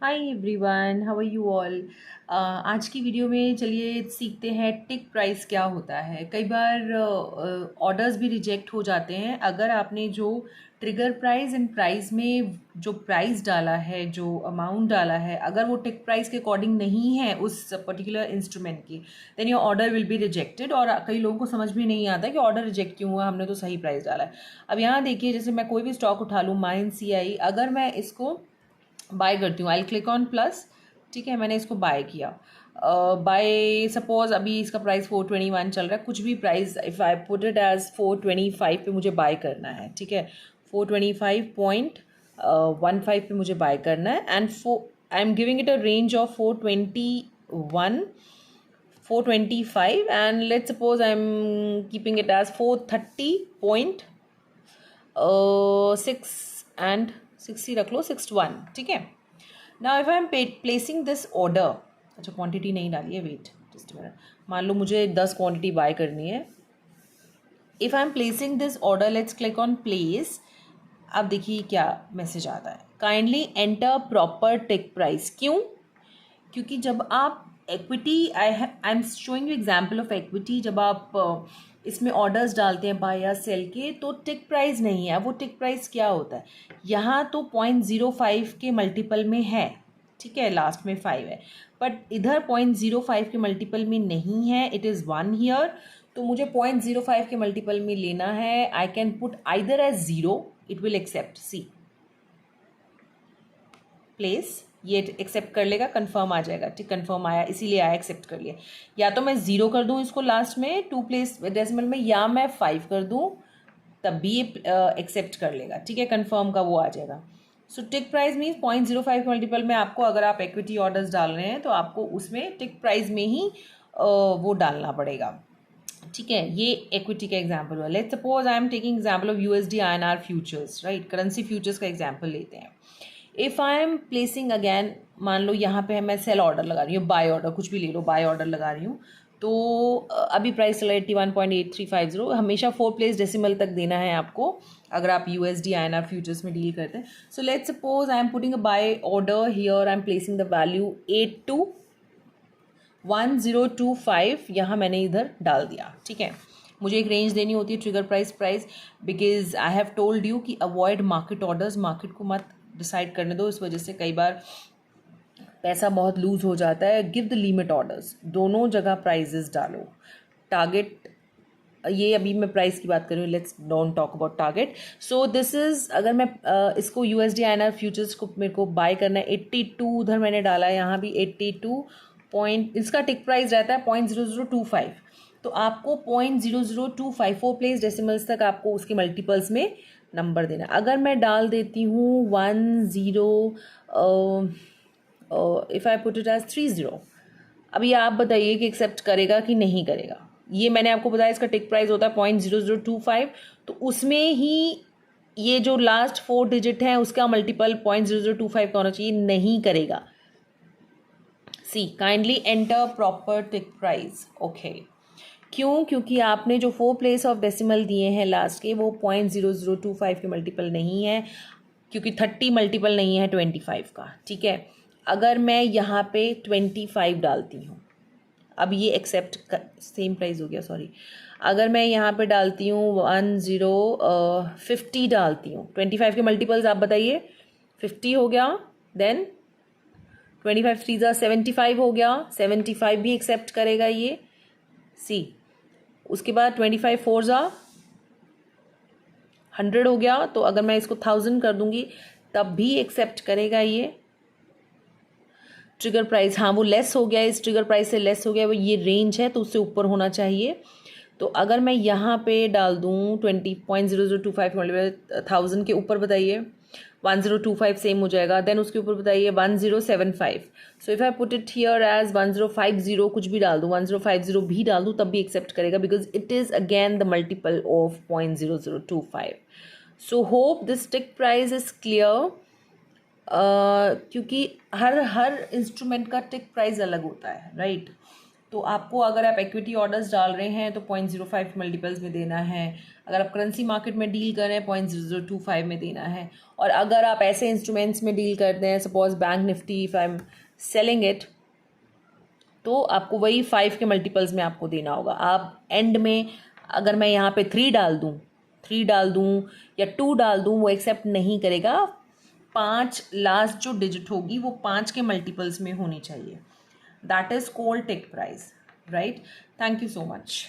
Hi everyone, how are you all. आज की video में चलिए सीखते हैं टिक प्राइस क्या होता है। कई बार ऑर्डर्स भी रिजेक्ट हो जाते हैं अगर आपने जो ट्रिगर प्राइस एंड प्राइस में जो प्राइस डाला है, जो अमाउंट डाला है, अगर वो टिक प्राइस के अकॉर्डिंग नहीं है उस पर्टिकुलर इंस्ट्रूमेंट की, then your order will be rejected. और कई लोगों को समझ भी नहीं आता कि ऑर्डर रिजेक्ट क्यों हुआ, हमने तो सही प्राइस डाला है। अब यहाँ देखिए, जैसे मैं कोई भी स्टॉक उठा लूँ, माइन CI, अगर मैं इसको बाय करती हूँ, आई क्लिक ऑन प्लस। ठीक है, मैंने इसको बाय किया। बाय सपोज अभी इसका प्राइस 421 चल रहा है, कुछ भी price, if I put it as 425 पे मुझे बाय करना है। ठीक है, 425.15 पे मुझे बाय करना है। And I am giving it a range of 421 425 and let's suppose I am keeping it as 430.6 and 60 रख लो, 61। ठीक है, now if I am placing this order, अच्छा क्वांटिटी नहीं डाली है, वेट जस्ट मिनट, मान लो मुझे 10 क्वांटिटी बाय करनी है। If I am placing this order, let's click on place. अब देखिए क्या मैसेज आता है, काइंडली एंटर प्रॉपर टिक प्राइस। क्यों? क्योंकि जब आप equity, I am showing you example of equity, जब आप इसमें ऑर्डर्स डालते हैं बाय या सेल के, तो टिक प्राइस नहीं है। वो टिक प्राइस क्या होता है, यहाँ तो 0.05 के मल्टीपल में है। ठीक है, लास्ट में 5 है, बट इधर 0.05 के मल्टीपल में नहीं है, इट इज़ 1 हियर। तो मुझे 0.05 के मल्टीपल में लेना है। I can put either as 0, it will accept, see place, ये एक्सेप्ट कर लेगा, कंफर्म आ जाएगा। ठीक, कंफर्म आया, इसीलिए आया, एक्सेप्ट कर लिया। या तो मैं 0 कर दूं इसको लास्ट में 2 प्लेस डेसिमल में, या मैं 5 कर दूं, तब भी ये एक्सेप्ट कर लेगा। ठीक है, कंफर्म का वो आ जाएगा। सो टिक प्राइस मीन्स 0.05 के मल्टीपल में आपको, अगर आप इक्विटी ऑर्डर्स डाल रहे हैं तो आपको उसमें टिक प्राइस में ही वो डालना पड़ेगा। ठीक है, ये इक्विटी का एग्जाम्पल हुआ। Let's suppose I am taking example of USD INR futures, right, currency futures का एग्जाम्पल लेते हैं। If I am placing again, मान लो यहाँ पे मैं सेल ऑर्डर लगा रही हूँ, बाय ऑर्डर, कुछ भी ले लो, बाय ऑर्डर लगा रही हूँ। तो अभी प्राइस चला 81.8350, हमेशा 4 प्लेस डेसिमल तक देना है आपको अगर आप USD INR फ्यूचर्स में डील करते हैं। So let's suppose I am putting a buy order here, I am placing the value 821025, यहाँ मैंने इधर डाल दिया। ठीक है, मुझे एक रेंज देनी होती है, trigger price, because I have told you कि अवॉइड मार्केट ऑर्डर्स, मार्केट को मत डिसाइड करने दो, इस वजह से कई बार पैसा बहुत लूज हो जाता है। गिव द लिमिट ऑर्डर्स, दोनों जगह प्राइजेस डालो। टारगेट, ये अभी मैं प्राइस की बात कर रही हूँ, let's don't talk about target. So this is, अगर मैं इसको USD INR फ्यूचर्स को मेरे को बाय करना है, 82 उधर मैंने डाला है, यहाँ भी 82 पॉइंट, इसका टिक प्राइस रहता है 0.0025। तो आपको 0.0025 4 प्लेस डेसिमल्स तक आपको उसके मल्टीपल्स में नंबर देना। अगर मैं डाल देती हूँ 10, if I put it as 30, अभी आप बताइए कि एक्सेप्ट करेगा कि नहीं करेगा। ये मैंने आपको बताया, इसका टिक प्राइस होता है 0.0025, तो उसमें ही ये जो लास्ट 4 डिजिट है उसका मल्टीपल 0.0025 का होना चाहिए, नहीं करेगा। सी, काइंडली एंटर प्रॉपर टिक प्राइस। ओके, क्यों? क्योंकि आपने जो 4 प्लेस ऑफ डेसिमल दिए हैं लास्ट के, वो 0.0025 के मल्टीपल नहीं है, क्योंकि 30 मल्टीपल नहीं है 25 का। ठीक है, अगर मैं यहाँ पे 25 डालती हूँ, अब ये एक्सेप्ट सेम प्राइस हो गया, सॉरी। अगर मैं यहाँ पे डालती हूँ 50 डालती हूँ, 25 के मल्टीपल्स आप बताइए। 50 हो गया, देन 25 3 75 हो गया, 75 भी एक्सेप्ट करेगा ये, सी। उसके बाद 25 4 100 हो गया, तो अगर मैं इसको 1000 कर दूंगी तब भी एक्सेप्ट करेगा ये। ट्रिगर प्राइस, हाँ वो लेस हो गया, इस ट्रिगर प्राइस से लेस हो गया, वो ये रेंज है तो उससे ऊपर होना चाहिए। तो अगर मैं यहाँ पे डाल दूँ 20.0025 मल्टीपल 1000 के ऊपर, बताइए 1025 सेम हो जाएगा। देन उसके ऊपर बताइए 1075। So if I put it here as 1050, कुछ भी डाल दूँ, 1050 भी डाल दूँ, तब भी एक्सेप्ट करेगा, because it is again the multiple of 0.0025। So hope this tick price is clear. क्योंकि हर इंस्ट्रूमेंट का टिक प्राइस अलग होता है, राइट। तो आपको अगर आप इक्विटी ऑर्डर्स डाल रहे हैं तो 0.05 मल्टीपल्स में देना है, अगर आप करेंसी मार्केट में डील कर रहे हैं 0.0025 में देना है, और अगर आप ऐसे इंस्ट्रूमेंट्स में डील करते हैं, suppose bank Nifty, if I am selling it, तो आपको वही 5 के मल्टीपल्स में आपको देना होगा। आप एंड में अगर मैं यहाँ पे 3 डाल दूँ या 2 डाल दूँ, वो एक्सेप्ट नहीं करेगा। 5 लास्ट जो डिजिट होगी वो 5 के मल्टीपल्स में होनी चाहिए। That is called tick price, right? Thank you so much.